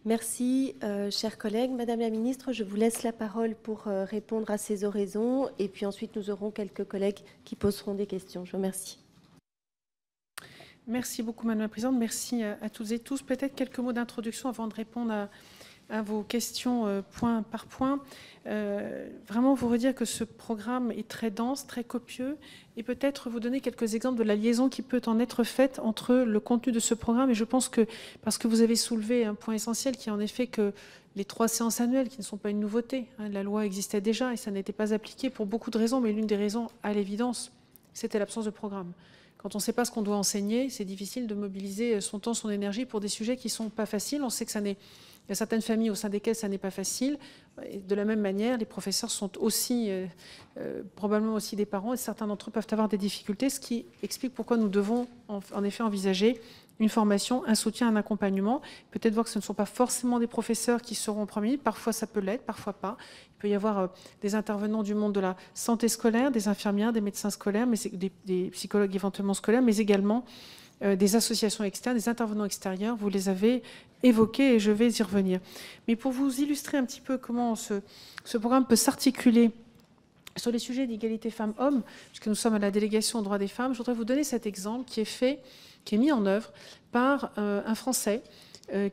Merci, chers collègues. Madame la ministre, je vous laisse la parole pour répondre à ces oraisons. Et puis ensuite, nous aurons quelques collègues qui poseront des questions. Je vous remercie. Merci beaucoup, Madame la Présidente. Merci à toutes et tous. Peut-être quelques mots d'introduction avant de répondre à vos questions point par point. Vraiment vous redire que ce programme est très dense, très copieux, et peut-être vous donner quelques exemples de la liaison qui peut en être faite entre le contenu de ce programme. Et je pense que, parce que vous avez soulevé un point essentiel qui est en effet que les 3 séances annuelles, qui ne sont pas une nouveauté, la loi existait déjà et ça n'était pas appliqué pour beaucoup de raisons, mais l'une des raisons, à l'évidence, c'était l'absence de programme. Quand on ne sait pas ce qu'on doit enseigner, c'est difficile de mobiliser son temps, son énergie pour des sujets qui ne sont pas faciles. On sait que il y a certaines familles au sein desquelles ça n'est pas facile. Et de la même manière, les professeurs sont aussi, probablement aussi des parents, et certains d'entre eux peuvent avoir des difficultés, ce qui explique pourquoi nous devons en effet envisager une formation, un soutien, un accompagnement. Peut-être voir que ce ne sont pas forcément des professeurs qui seront en premier. Parfois, ça peut l'être, parfois pas. Il peut y avoir des intervenants du monde de la santé scolaire, des infirmières, des médecins scolaires, mais des psychologues éventuellement scolaires, mais également des associations externes, des intervenants extérieurs. Vous les avez évoqués et je vais y revenir. Mais pour vous illustrer un petit peu comment ce programme peut s'articuler sur les sujets d'égalité femmes-hommes, puisque nous sommes à la délégation aux droits des femmes, je voudrais vous donner cet exemple qui est mis en œuvre par un Français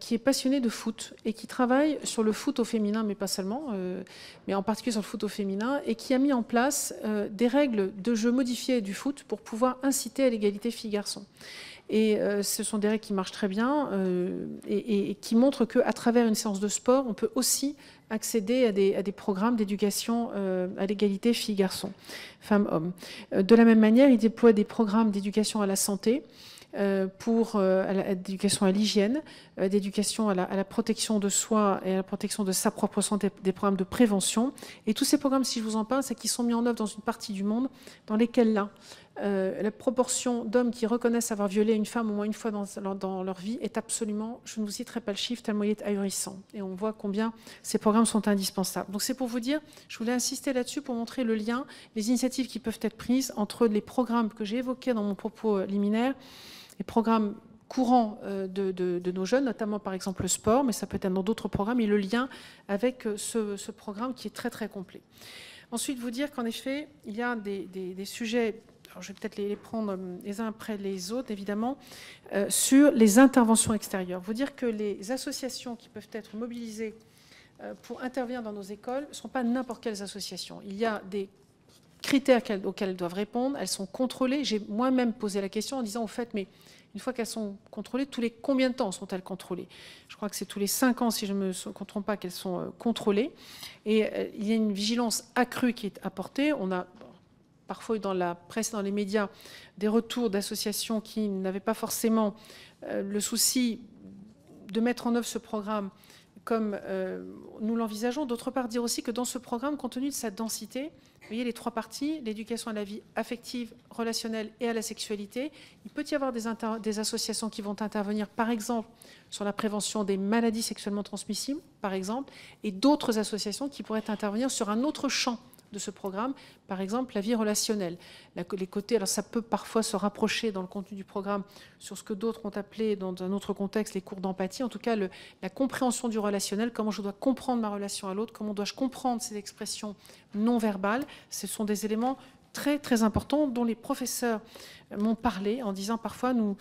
qui est passionné de foot et qui travaille sur le foot au féminin, mais pas seulement, mais en particulier sur le foot au féminin, et qui a mis en place des règles de jeu modifiées du foot pour pouvoir inciter à l'égalité filles-garçons. Et ce sont des règles qui marchent très bien et qui montrent qu'à travers une séance de sport, on peut aussi accéder à des programmes d'éducation à l'égalité filles-garçons, femmes-hommes. De la même manière, il déploie des programmes d'éducation à la santé, d'éducation à l'hygiène, d'éducation à la protection de soi et à la protection de sa propre santé, des programmes de prévention. Et tous ces programmes, si je vous en parle, c'est qu'ils sont mis en œuvre dans une partie du monde dans lesquelles là, la proportion d'hommes qui reconnaissent avoir violé une femme au moins une fois dans leur vie est absolument, je ne vous citerai pas le chiffre, tellement il est ahurissant. Et on voit combien ces programmes sont indispensables. Donc c'est pour vous dire, je voulais insister là-dessus pour montrer le lien, les initiatives qui peuvent être prises entre les programmes que j'ai évoqués dans mon propos liminaire, les programmes courants de nos jeunes, notamment par exemple le sport, mais ça peut être dans d'autres programmes, et le lien avec ce programme qui est très très complet. Ensuite, vous dire qu'en effet, il y a des sujets, alors je vais peut-être les prendre les uns après les autres, évidemment, sur les interventions extérieures. Vous dire que les associations qui peuvent être mobilisées pour intervenir dans nos écoles ne sont pas n'importe quelles associations. Il y a des critères auxquels elles doivent répondre, elles sont contrôlées. J'ai moi-même posé la question en disant, au fait, mais une fois qu'elles sont contrôlées, tous les combien de temps sont-elles contrôlées? Je crois que c'est tous les 5 ans, si je ne me trompe pas, qu'elles sont contrôlées. Et il y a une vigilance accrue qui est apportée. On a parfois eu dans la presse, dans les médias, des retours d'associations qui n'avaient pas forcément le souci de mettre en œuvre ce programme comme nous l'envisageons. D'autre part, dire aussi que dans ce programme, compte tenu de sa densité, vous voyez les 3 parties, l'éducation à la vie affective, relationnelle et à la sexualité, il peut y avoir des associations qui vont intervenir, par exemple, sur la prévention des maladies sexuellement transmissibles, par exemple, et d'autres associations qui pourraient intervenir sur un autre champ de ce programme, par exemple la vie relationnelle. Les côtés, alors ça peut parfois se rapprocher dans le contenu du programme sur ce que d'autres ont appelé dans un autre contexte les cours d'empathie, en tout cas la compréhension du relationnel, comment je dois comprendre ma relation à l'autre, comment dois-je comprendre ces expressions non verbales. Ce sont des éléments très très importants dont les professeurs m'ont parlé en disant parfois nous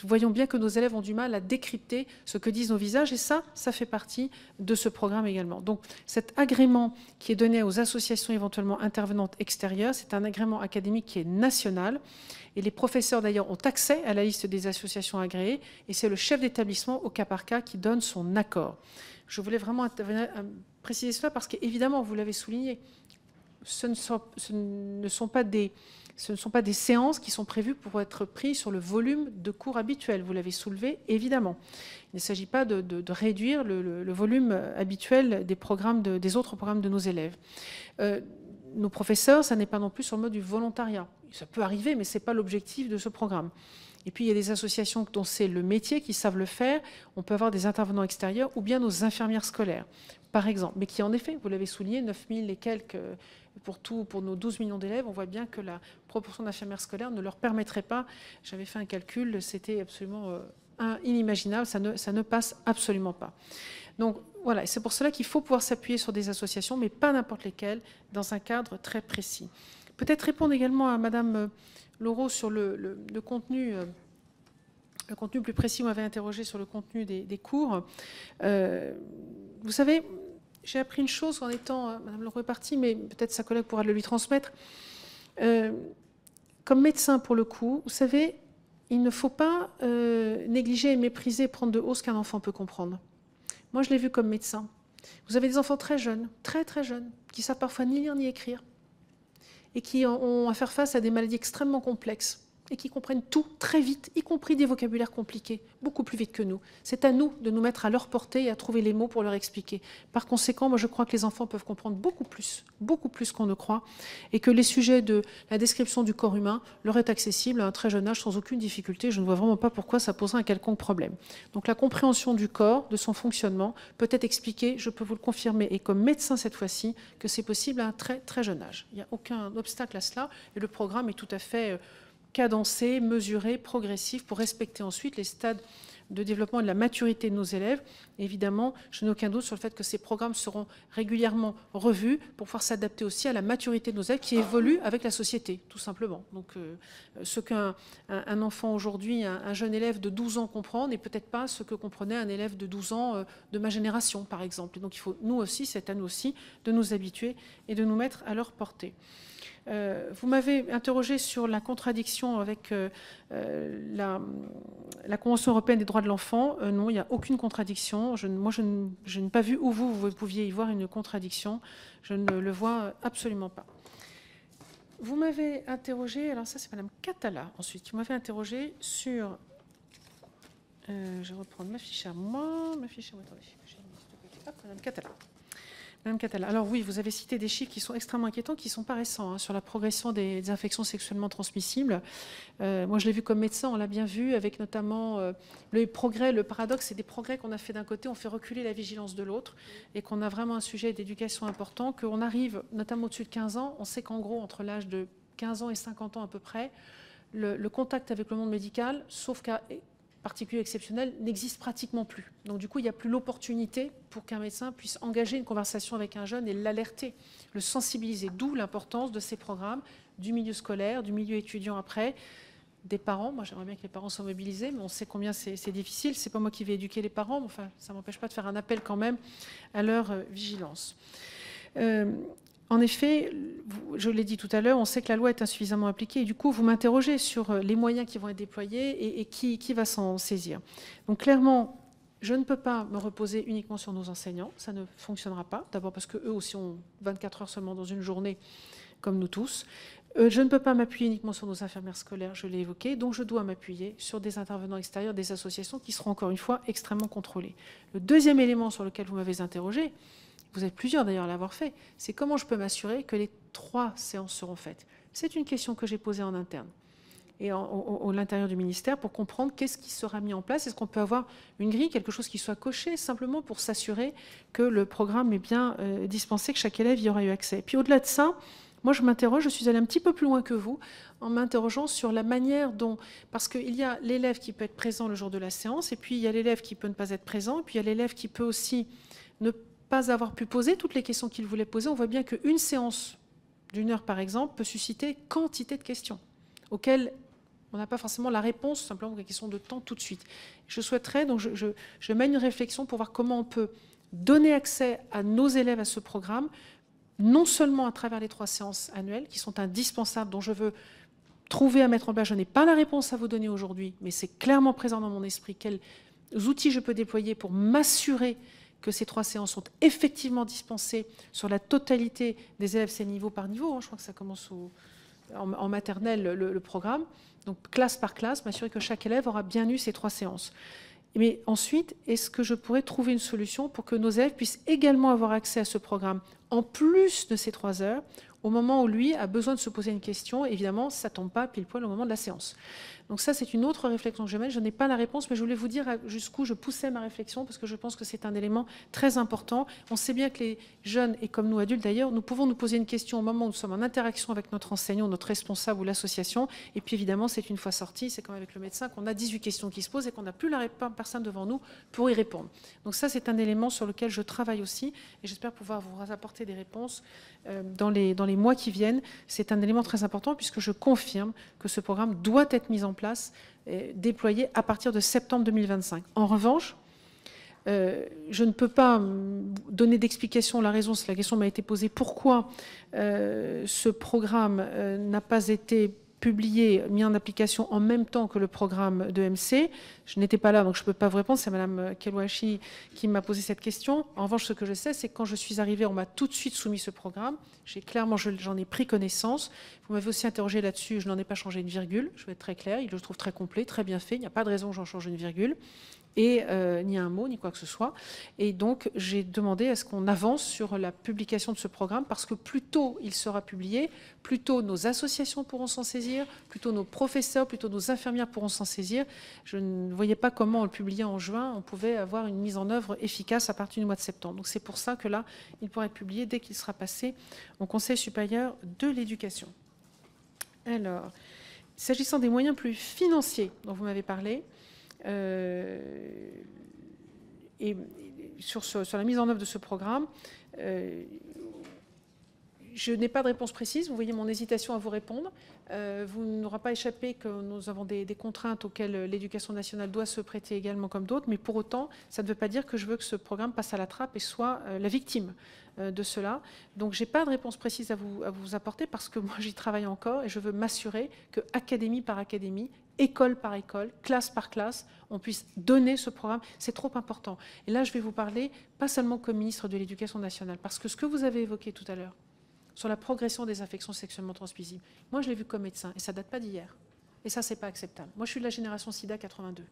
voyons bien que nos élèves ont du mal à décrypter ce que disent nos visages, et ça fait partie de ce programme également. Donc cet agrément qui est donné aux associations éventuellement intervenantes extérieures, c'est un agrément académique qui est national, et les professeurs d'ailleurs ont accès à la liste des associations agréées, et c'est le chef d'établissement au cas par cas qui donne son accord. Je voulais vraiment préciser cela parce qu'évidemment, vous l'avez souligné, ce ne sont pas des séances qui sont prévues pour être prises sur le volume de cours habituel. Vous l'avez soulevé, évidemment. Il ne s'agit pas de réduire le volume habituel des autres programmes de nos élèves. Nos professeurs, ça n'est pas non plus sur le mode du volontariat. Ça peut arriver, mais ce n'est pas l'objectif de ce programme. Et puis, il y a des associations dont c'est le métier, qui savent le faire. On peut avoir des intervenants extérieurs ou bien nos infirmières scolaires, par exemple. Mais qui, en effet, vous l'avez souligné, 9 000 et quelques pour nos 12 millions d'élèves. On voit bien que la proportion d'infirmières scolaires ne leur permettrait pas. J'avais fait un calcul, c'était absolument inimaginable, ça ne passe absolument pas. Donc voilà, c'est pour cela qu'il faut pouvoir s'appuyer sur des associations, mais pas n'importe lesquelles, dans un cadre très précis. Peut-être répondre également à Madame Laureau sur le contenu. Le contenu plus précis, vous m'avez interrogé sur le contenu des cours. Vous savez, j'ai appris une chose en étant, Madame Laureau est partie, mais peut-être sa collègue pourra le lui transmettre. Comme médecin, pour le coup, vous savez, il ne faut pas négliger et mépriser, prendre de haut ce qu'un enfant peut comprendre. Moi, je l'ai vu comme médecin. Vous avez des enfants très jeunes, très très jeunes, qui savent parfois ni lire ni écrire, et qui ont à faire face à des maladies extrêmement complexes, et qui comprennent tout très vite, y compris des vocabulaires compliqués, beaucoup plus vite que nous. C'est à nous de nous mettre à leur portée et à trouver les mots pour leur expliquer. Par conséquent, moi je crois que les enfants peuvent comprendre beaucoup plus qu'on ne croit, et que les sujets de la description du corps humain leur est accessible à un très jeune âge sans aucune difficulté. Je ne vois vraiment pas pourquoi ça poserait un quelconque problème. Donc la compréhension du corps, de son fonctionnement, peut être expliquée, je peux vous le confirmer, et comme médecin cette fois-ci, que c'est possible à un très très jeune âge. Il n'y a aucun obstacle à cela, et le programme est tout à fait cadencé, mesuré, progressif, pour respecter ensuite les stades de développement et de la maturité de nos élèves. Et évidemment, je n'ai aucun doute sur le fait que ces programmes seront régulièrement revus pour pouvoir s'adapter aussi à la maturité de nos élèves qui évolue avec la société, tout simplement. Donc, ce qu'un enfant aujourd'hui, un jeune élève de 12 ans comprend, n'est peut-être pas ce que comprenait un élève de 12 ans de ma génération, par exemple. Et donc, il faut, nous aussi, c'est à nous aussi, de nous habituer et de nous mettre à leur portée. Vous m'avez interrogé sur la contradiction avec la Convention européenne des droits de l'enfant. Non, il n'y a aucune contradiction. Moi, je n'ai pas vu où vous pouviez y voir une contradiction. Je ne le vois absolument pas. Vous m'avez interrogé, alors ça c'est Madame Catala ensuite, qui m'avait interrogé sur... je vais reprendre ma fiche à moi. Attendez, j'ai mis de côté. Hop, Madame Catala. Madame Catala, alors oui, vous avez cité des chiffres qui sont extrêmement inquiétants, qui ne sont pas récents, sur la progression des infections sexuellement transmissibles. Moi, je l'ai vu comme médecin, on l'a bien vu, avec notamment le progrès, le paradoxe, c'est des progrès qu'on a fait d'un côté, on fait reculer la vigilance de l'autre, et qu'on a vraiment un sujet d'éducation important, qu'on arrive, notamment au-dessus de 15 ans, on sait qu'en gros, entre l'âge de 15 ans et 50 ans à peu près, le contact avec le monde médical, sauf qu'à particulier exceptionnel, n'existe pratiquement plus. Donc du coup, il n'y a plus l'opportunité pour qu'un médecin puisse engager une conversation avec un jeune et l'alerter, le sensibiliser. D'où l'importance de ces programmes, du milieu scolaire, du milieu étudiant après, des parents. Moi, j'aimerais bien que les parents soient mobilisés, mais on sait combien c'est difficile. C'est pas moi qui vais éduquer les parents, mais enfin, ça ne m'empêche pas de faire un appel quand même à leur vigilance. En effet, je l'ai dit tout à l'heure, on sait que la loi est insuffisamment appliquée et du coup, vous m'interrogez sur les moyens qui vont être déployés et qui va s'en saisir. Donc clairement, je ne peux pas me reposer uniquement sur nos enseignants, ça ne fonctionnera pas. D'abord parce qu'eux aussi ont 24 heures seulement dans une journée, comme nous tous. Je ne peux pas m'appuyer uniquement sur nos infirmières scolaires, je l'ai évoqué, donc je dois m'appuyer sur des intervenants extérieurs, des associations qui seront encore une fois extrêmement contrôlées. Le deuxième élément sur lequel vous m'avez interrogé, vous êtes plusieurs d'ailleurs à l'avoir fait, c'est comment je peux m'assurer que les 3 séances seront faites. C'est une question que j'ai posée en interne et à l'intérieur du ministère pour comprendre qu'est-ce qui sera mis en place. Est-ce qu'on peut avoir une grille, quelque chose qui soit coché, simplement pour s'assurer que le programme est bien dispensé, que chaque élève y aura eu accès. Et puis au-delà de ça, moi je m'interroge, je suis allée un petit peu plus loin que vous, en m'interrogeant sur la manière dont... Parce qu'il y a l'élève qui peut être présent le jour de la séance, et puis il y a l'élève qui peut ne pas être présent, et puis il y a l'élève qui peut aussi ne pas avoir pu poser toutes les questions qu'il voulait poser. On voit bien qu'une séance d'1 heure, par exemple, peut susciter quantité de questions auxquelles on n'a pas forcément la réponse, simplement pour une question de temps tout de suite. Je souhaiterais, donc je mène une réflexion pour voir comment on peut donner accès à nos élèves à ce programme, non seulement à travers les 3 séances annuelles, qui sont indispensables, dont je veux trouver à mettre en place. Je n'ai pas la réponse à vous donner aujourd'hui, mais c'est clairement présent dans mon esprit. Quels outils je peux déployer pour m'assurer que ces 3 séances sont effectivement dispensées sur la totalité des élèves, c'est niveau par niveau. Je crois que ça commence en maternelle, le programme. Donc, classe par classe, m'assurer que chaque élève aura bien eu ces 3 séances. Mais ensuite, est-ce que je pourrais trouver une solution pour que nos élèves puissent également avoir accès à ce programme, en plus de ces 3 heures, au moment où lui a besoin de se poser une question. Évidemment, ça ne tombe pas pile poil au moment de la séance. Donc ça, c'est une autre réflexion que je mène. Je n'ai pas la réponse, mais je voulais vous dire jusqu'où je poussais ma réflexion, parce que je pense que c'est un élément très important. On sait bien que les jeunes, et comme nous adultes d'ailleurs, nous pouvons nous poser une question au moment où nous sommes en interaction avec notre enseignant, notre responsable ou l'association. Et puis évidemment, c'est une fois sorti, c'est comme avec le médecin, qu'on a 18 questions qui se posent et qu'on n'a plus la personne devant nous pour y répondre. Donc ça, c'est un élément sur lequel je travaille aussi, et j'espère pouvoir vous apporter des réponses dans les mois qui viennent. C'est un élément très important, puisque je confirme que ce programme doit être mis en place, déployé à partir de septembre 2025. En revanche, je ne peux pas donner d'explication, la raison, la question m'a été posée, pourquoi ce programme n'a pas été publié, mis en application en même temps que le programme de MC. Je n'étais pas là, donc je ne peux pas vous répondre. C'est Mme Kelouachi qui m'a posé cette question. En revanche, ce que je sais, c'est que quand je suis arrivée, on m'a tout de suite soumis ce programme. J'en ai pris connaissance. Vous m'avez aussi interrogé là-dessus. Je n'en ai pas changé une virgule. Je vais être très claire. Je le trouve très complet, très bien fait. Il n'y a pas de raison que j'en change une virgule. Et ni un mot, ni quoi que ce soit. Et donc, j'ai demandé à ce qu'on avance sur la publication de ce programme, parce que plus tôt il sera publié, plus tôt nos associations pourront s'en saisir, plus tôt nos professeurs, plus tôt nos infirmières pourront s'en saisir. Je ne voyais pas comment, en le publiant en juin, on pouvait avoir une mise en œuvre efficace à partir du mois de septembre. Donc c'est pour ça que là, il pourra être publié dès qu'il sera passé au Conseil supérieur de l'éducation. Alors, s'agissant des moyens plus financiers dont vous m'avez parlé, et sur la mise en œuvre de ce programme, je n'ai pas de réponse précise. Vous voyez mon hésitation à vous répondre. Vous n'aura pas échappé que nous avons des contraintes auxquelles l'éducation nationale doit se prêter également comme d'autres, mais pour autant, ça ne veut pas dire que je veux que ce programme passe à la trappe et soit la victime de cela. Donc, je n'ai pas de réponse précise à vous apporter, parce que moi, j'y travaille encore et je veux m'assurer que académie par académie, école par école, classe par classe, on puisse donner ce programme. C'est trop important. Et là, je vais vous parler, pas seulement comme ministre de l'Éducation nationale, parce que ce que vous avez évoqué tout à l'heure, sur la progression des infections sexuellement transmissibles, moi, je l'ai vu comme médecin, et ça ne date pas d'hier. Et ça, ce n'est pas acceptable. Moi, je suis de la génération SIDA 82.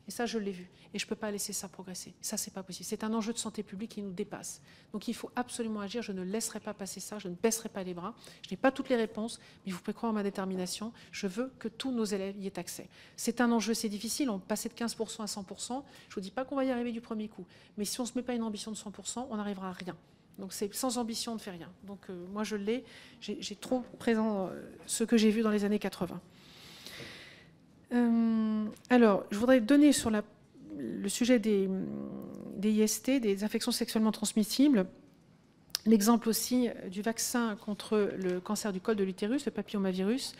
Et ça, je l'ai vu. Et je ne peux pas laisser ça progresser. Ça, ce n'est pas possible. C'est un enjeu de santé publique qui nous dépasse. Donc, il faut absolument agir. Je ne laisserai pas passer ça. Je ne baisserai pas les bras. Je n'ai pas toutes les réponses, mais vous pouvez croire en ma détermination. Je veux que tous nos élèves y aient accès. C'est un enjeu, c'est difficile. On passait de 15% à 100%. Je ne vous dis pas qu'on va y arriver du premier coup. Mais si on ne se met pas une ambition de 100%, on n'arrivera à rien. Donc, c'est sans ambition, on ne fait rien. Donc, moi, je l'ai. J'ai trop présent ce que j'ai vu dans les années 80. Alors, je voudrais donner sur le sujet des IST, des infections sexuellement transmissibles, l'exemple aussi du vaccin contre le cancer du col de l'utérus, le papillomavirus,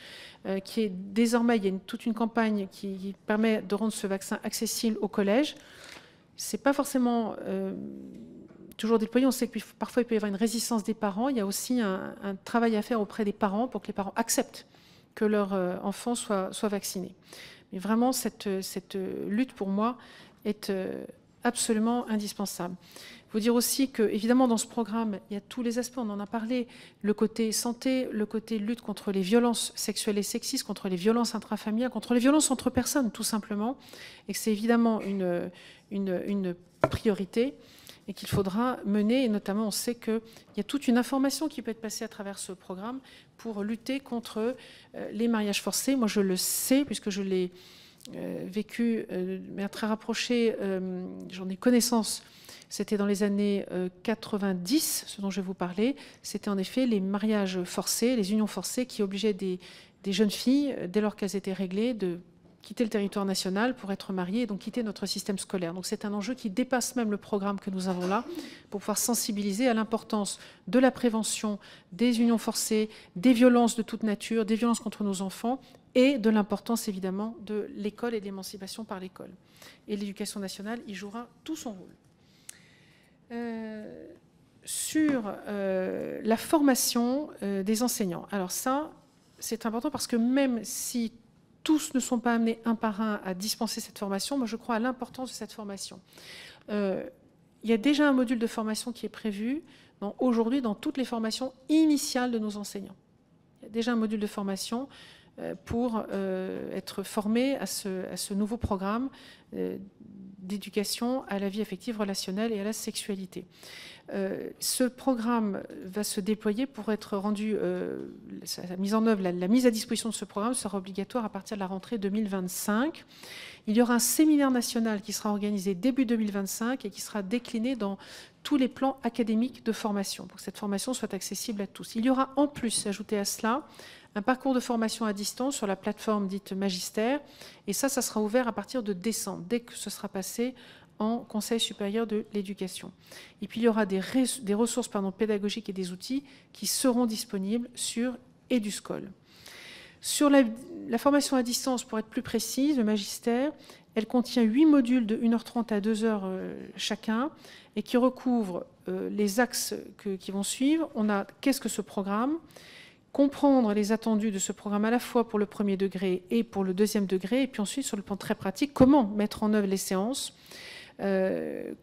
qui est désormais, il y a toute une campagne qui permet de rendre ce vaccin accessible au collège. Ce n'est pas forcément toujours déployé. On sait que parfois il peut y avoir une résistance des parents. Il y a aussi un travail à faire auprès des parents pour que les parents acceptent que leur enfant soit vacciné. Mais vraiment, cette lutte, pour moi, est absolument indispensable. Il faut dire aussi que, évidemment, dans ce programme, il y a tous les aspects, on en a parlé, le côté santé, le côté lutte contre les violences sexuelles et sexistes, contre les violences intrafamiliales, contre les violences entre personnes, tout simplement, et que c'est évidemment une priorité et qu'il faudra mener, et notamment on sait qu'il y a toute une information qui peut être passée à travers ce programme pour lutter contre les mariages forcés. Moi je le sais, puisque je l'ai vécu de manière très rapprochée, j'en ai connaissance, c'était dans les années 90, ce dont je vais vous parler, c'était en effet les mariages forcés, les unions forcées qui obligeaient des jeunes filles, dès lors qu'elles étaient réglées, de quitter le territoire national pour être mariés et donc quitter notre système scolaire. Donc c'est un enjeu qui dépasse même le programme que nous avons là pour pouvoir sensibiliser à l'importance de la prévention des unions forcées, des violences de toute nature, des violences contre nos enfants et de l'importance évidemment de l'école et de l'émancipation par l'école. Et l'éducation nationale y jouera tout son rôle. Sur la formation des enseignants. Alors ça, c'est important parce que même si tous ne sont pas amenés un par un à dispenser cette formation, moi je crois à l'importance de cette formation. Il y a déjà un module de formation qui est prévu aujourd'hui dans toutes les formations initiales de nos enseignants. Il y a déjà un module de formation pour être formés à ce nouveau programme d'éducation à la vie affective, relationnelle et à la sexualité. Ce programme va se déployer pour être rendu, sa mise en œuvre, la mise à disposition de ce programme sera obligatoire à partir de la rentrée 2025. Il y aura un séminaire national qui sera organisé début 2025 et qui sera décliné dans tous les plans académiques de formation, pour que cette formation soit accessible à tous. Il y aura en plus, ajouté à cela, un parcours de formation à distance sur la plateforme dite Magistère, et ça sera ouvert à partir de décembre, dès que ce sera passé en Conseil supérieur de l'éducation. Et puis il y aura des ressources pédagogiques et des outils qui seront disponibles sur EduScol. Sur la formation à distance, pour être plus précise, le magistère, elle contient 8 modules de 1h30 à 2h chacun et qui recouvrent les axes qui vont suivre. On a qu'est-ce que ce programme ? Comprendre les attendus de ce programme à la fois pour le premier degré et pour le deuxième degré, et puis ensuite sur le plan très pratique, comment mettre en œuvre les séances,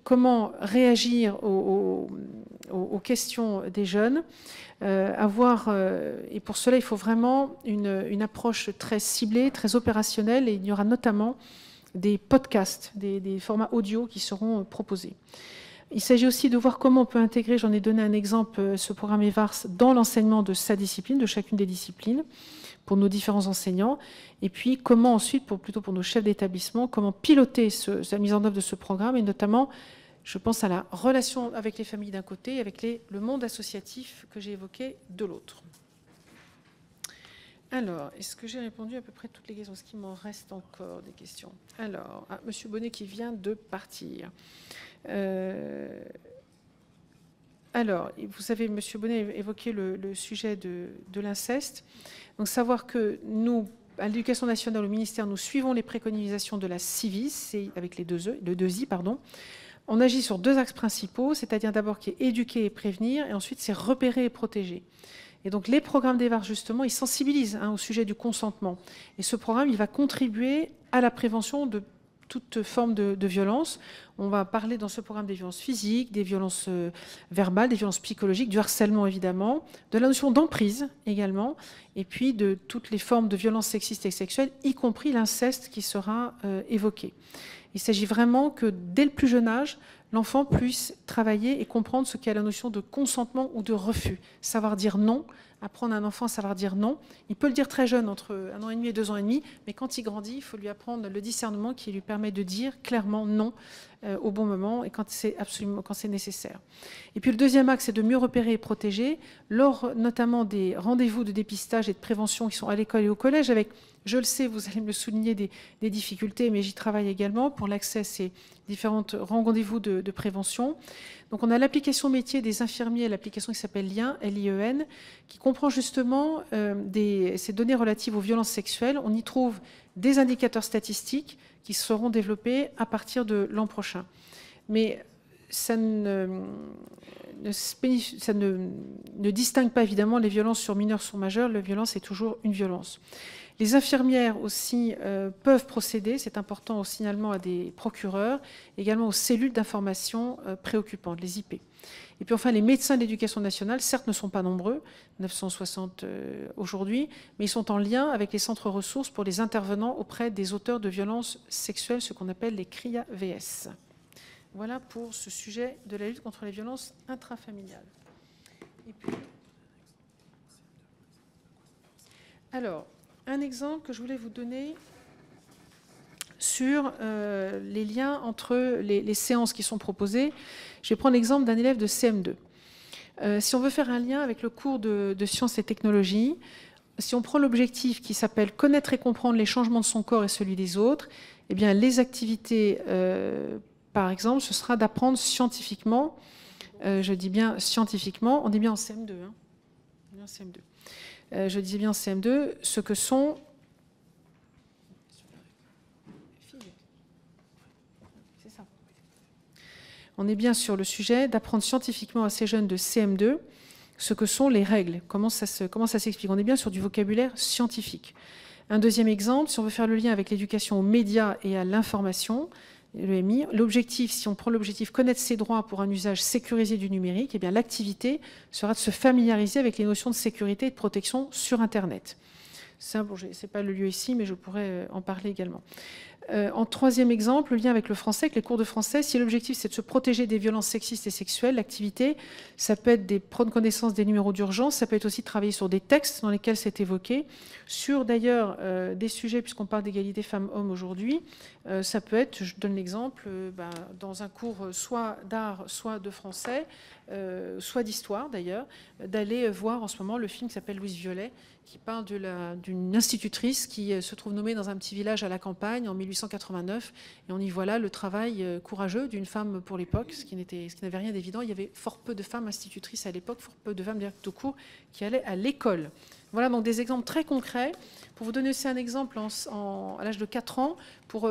comment réagir aux questions des jeunes, et pour cela il faut vraiment une approche très ciblée, très opérationnelle, et il y aura notamment des podcasts, des formats audio qui seront proposés. Il s'agit aussi de voir comment on peut intégrer, j'en ai donné un exemple, ce programme EVARS dans l'enseignement de sa discipline, de chacune des disciplines, pour nos différents enseignants, et puis comment ensuite, plutôt pour nos chefs d'établissement, comment piloter la mise en œuvre de ce programme, et notamment, je pense à la relation avec les familles d'un côté, et avec le monde associatif que j'ai évoqué de l'autre. Alors, est-ce que j'ai répondu à peu près toutes les questions? Est-ce qu'il m'en reste encore des questions? Alors, Monsieur Bonnet qui vient de partir. Alors, vous savez, M. Bonnet évoquait le sujet de l'inceste. Donc, savoir que nous, à l'Éducation nationale, au ministère, nous suivons les préconisations de la CIVIS, avec le 2I, pardon. On agit sur 2 axes principaux, c'est-à-dire d'abord qui est éduquer et prévenir, et ensuite c'est repérer et protéger. Et donc, les programmes d'EVARS, justement, ils sensibilisent au sujet du consentement. Et ce programme, il va contribuer à la prévention de toute forme de violence. On va parler dans ce programme des violences physiques, des violences verbales, des violences psychologiques, du harcèlement évidemment, de la notion d'emprise également, et puis de toutes les formes de violences sexistes et sexuelles, y compris l'inceste qui sera évoqué. Il s'agit vraiment que dès le plus jeune âge, l'enfant puisse travailler et comprendre ce qu'est la notion de consentement ou de refus. Savoir dire non, apprendre à un enfant à savoir dire non. Il peut le dire très jeune, entre 1 an et demi et 2 ans et demi, mais quand il grandit, il faut lui apprendre le discernement qui lui permet de dire clairement non au bon moment et quand c'est nécessaire. Et puis le deuxième axe, c'est de mieux repérer et protéger, lors notamment des rendez-vous de dépistage et de prévention qui sont à l'école et au collège, avec, je le sais, vous allez me le souligner, des difficultés, mais j'y travaille également pour l'accès à ces différents rendez-vous de prévention. Donc on a l'application métier des infirmiers, l'application qui s'appelle LIEN, L-I-E-N, qui comprend justement ces données relatives aux violences sexuelles. On y trouve des indicateurs statistiques qui seront développés à partir de l'an prochain. Mais ça ne distingue pas évidemment les violences sur mineurs, sur majeurs. La violence est toujours une violence. Les infirmières aussi peuvent procéder, c'est important, au signalement à des procureurs, également aux cellules d'information préoccupantes, les IP. Et puis enfin, les médecins de l'éducation nationale, certes, ne sont pas nombreux, 960 aujourd'hui, mais ils sont en lien avec les centres ressources pour les intervenants auprès des auteurs de violences sexuelles, ce qu'on appelle les CRIA-VS. Voilà pour ce sujet de la lutte contre les violences intrafamiliales. Et puis, alors, un exemple que je voulais vous donner sur les liens entre les séances qui sont proposées. Je vais prendre l'exemple d'un élève de CM2. Si on veut faire un lien avec le cours de sciences et technologies, si on prend l'objectif qui s'appelle « Connaître et comprendre les changements de son corps et celui des autres », eh bien, les activités, par exemple, ce sera d'apprendre scientifiquement, je dis bien scientifiquement, on est bien en CM2, hein, on est bien en CM2. Je disais bien en CM2, ce que sont... C'est ça. On est bien sur le sujet d'apprendre scientifiquement à ces jeunes de CM2 ce que sont les règles, comment ça s'explique. On est bien sur du vocabulaire scientifique. Un deuxième exemple, si on veut faire le lien avec l'éducation aux médias et à l'information, l'EMI, l'objectif, si on prend l'objectif connaître ses droits pour un usage sécurisé du numérique, eh bien l'activité sera de se familiariser avec les notions de sécurité et de protection sur Internet. Ça, bon, c'est pas le lieu ici, mais je pourrais en parler également. En troisième exemple, le lien avec le français, avec les cours de français. Si l'objectif c'est de se protéger des violences sexistes et sexuelles, l'activité, ça peut être prendre connaissance des numéros d'urgence, ça peut être aussi de travailler sur des textes dans lesquels c'est évoqué, sur d'ailleurs des sujets, puisqu'on parle d'égalité femmes-hommes aujourd'hui, ça peut être, je donne l'exemple, dans un cours soit d'art, soit de français, soit d'histoire d'ailleurs, d'aller voir en ce moment le film qui s'appelle Louise Violet, qui parle d'une institutrice qui se trouve nommée dans un petit village à la campagne en 1889. Et on y voit là le travail courageux d'une femme pour l'époque, ce qui n'avait rien d'évident. Il y avait fort peu de femmes institutrices à l'époque, fort peu de femmes tout court qui allaient à l'école. Voilà donc des exemples très concrets. Pour vous donner aussi un exemple, à l'âge de 4 ans, pour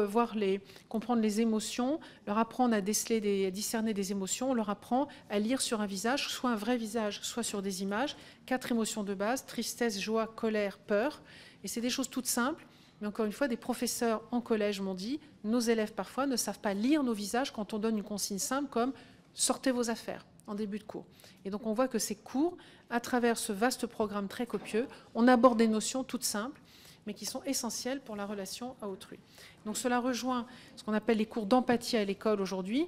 comprendre les émotions, leur apprendre à discerner des émotions, on leur apprend à lire sur un visage, soit un vrai visage, soit sur des images, 4 émotions de base, tristesse, joie, colère, peur. Et c'est des choses toutes simples, mais encore une fois, des professeurs en collège m'ont dit, nos élèves parfois ne savent pas lire nos visages quand on donne une consigne simple comme « sortez vos affaires » en début de cours. Et donc on voit que ces cours, à travers ce vaste programme très copieux, on aborde des notions toutes simples, mais qui sont essentielles pour la relation à autrui. Donc cela rejoint ce qu'on appelle les cours d'empathie à l'école aujourd'hui,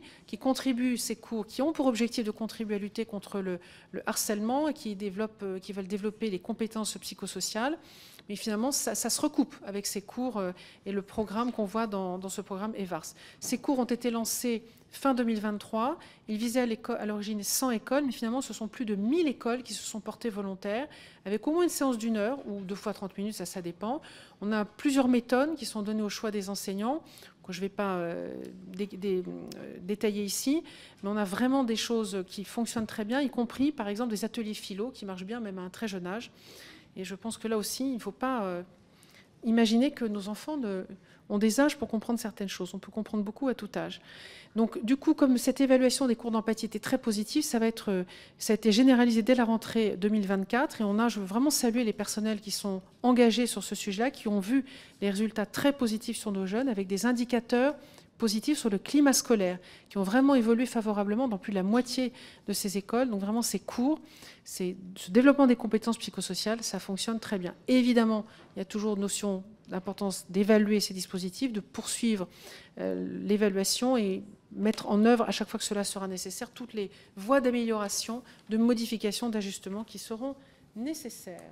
ces cours qui ont pour objectif de contribuer à lutter contre le harcèlement et qui veulent développer les compétences psychosociales. Mais finalement, ça se recoupe avec ces cours et le programme qu'on voit dans ce programme EVARS. Ces cours ont été lancés fin 2023. Ils visaient à l'origine 100 écoles, mais finalement, ce sont plus de 1000 écoles qui se sont portées volontaires, avec au moins une séance d'1 heure, ou 2 fois 30 minutes, ça dépend. On a plusieurs méthodes qui sont données au choix des enseignants, que je ne vais pas détailler ici, mais on a vraiment des choses qui fonctionnent très bien, y compris, par exemple, des ateliers philo qui marchent bien, même à un très jeune âge. Et je pense que là aussi, il ne faut pas imaginer que nos enfants ont des âges pour comprendre certaines choses. On peut comprendre beaucoup à tout âge. Donc, du coup, comme cette évaluation des cours d'empathie était très positive, ça a été généralisé dès la rentrée 2024. Et je veux vraiment saluer les personnels qui sont engagés sur ce sujet-là, qui ont vu les résultats très positifs sur nos jeunes, avec des indicateurs positifs sur le climat scolaire, qui ont vraiment évolué favorablement dans plus de la moitié de ces écoles. Donc vraiment, ces cours, ce développement des compétences psychosociales, ça fonctionne très bien. Et évidemment, il y a toujours notion d'importance d'évaluer ces dispositifs, de poursuivre l'évaluation et mettre en œuvre, à chaque fois que cela sera nécessaire, toutes les voies d'amélioration, de modification, d'ajustement qui seront nécessaires.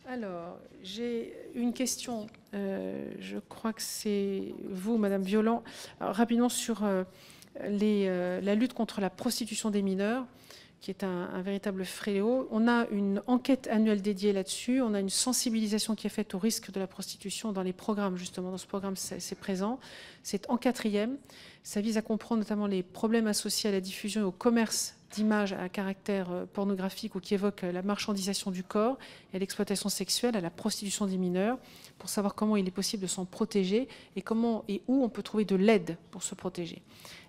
Alors, j'ai une question, je crois que c'est vous, Madame Violent, rapidement sur la lutte contre la prostitution des mineurs, qui est un véritable fléau. On a une enquête annuelle dédiée là-dessus, on a une sensibilisation qui est faite au risque de la prostitution dans les programmes, justement, dans ce programme c'est présent. C'est en 4e, ça vise à comprendre notamment les problèmes associés à la diffusion et au commerce d'images à caractère pornographique ou qui évoquent la marchandisation du corps et à l'exploitation sexuelle, à la prostitution des mineurs, pour savoir comment il est possible de s'en protéger et comment et où on peut trouver de l'aide pour se protéger.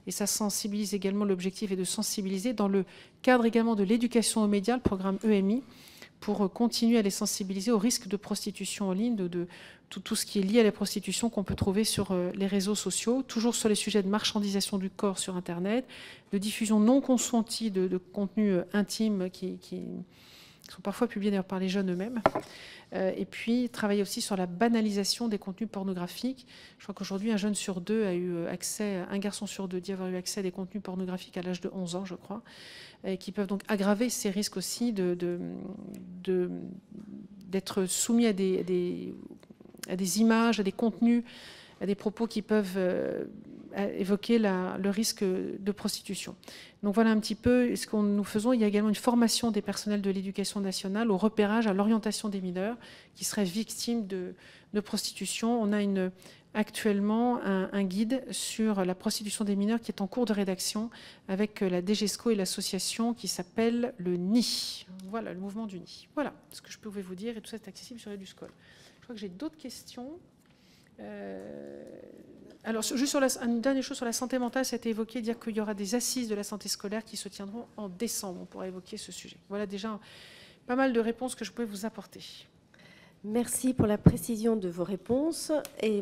Et ça sensibilise également, l'objectif est de sensibiliser dans le cadre également de l'éducation aux médias, le programme EMI, pour continuer à les sensibiliser au risque de prostitution en ligne, de tout ce qui est lié à la prostitution qu'on peut trouver sur les réseaux sociaux, toujours sur les sujets de marchandisation du corps sur Internet, de diffusion non consentie de contenus intimes qui sont parfois publiés d'ailleurs par les jeunes eux-mêmes. Et puis travailler aussi sur la banalisation des contenus pornographiques. Je crois qu'aujourd'hui, un jeune sur deux a eu accès, un garçon sur deux dit avoir eu accès à des contenus pornographiques à l'âge de 11 ans, je crois, et qui peuvent donc aggraver ces risques aussi d'être soumis à des images, à des contenus, à des propos qui peuvent évoquer le risque de prostitution. Donc voilà un petit peu ce que nous faisons. Il y a également une formation des personnels de l'éducation nationale au repérage, à l'orientation des mineurs qui seraient victimes de prostitution. On a actuellement un guide sur la prostitution des mineurs qui est en cours de rédaction avec la DGESCO et l'association qui s'appelle le NI. Voilà, le mouvement du NI. Voilà ce que je pouvais vous dire et tout ça est accessible sur EduScol. Je crois que j'ai d'autres questions. Alors, juste sur une dernière chose sur la santé mentale, ça a été évoqué, dire qu'il y aura des assises de la santé scolaire qui se tiendront en décembre. On pourra évoquer ce sujet. Voilà déjà pas mal de réponses que je pouvais vous apporter. Merci pour la précision de vos réponses. Et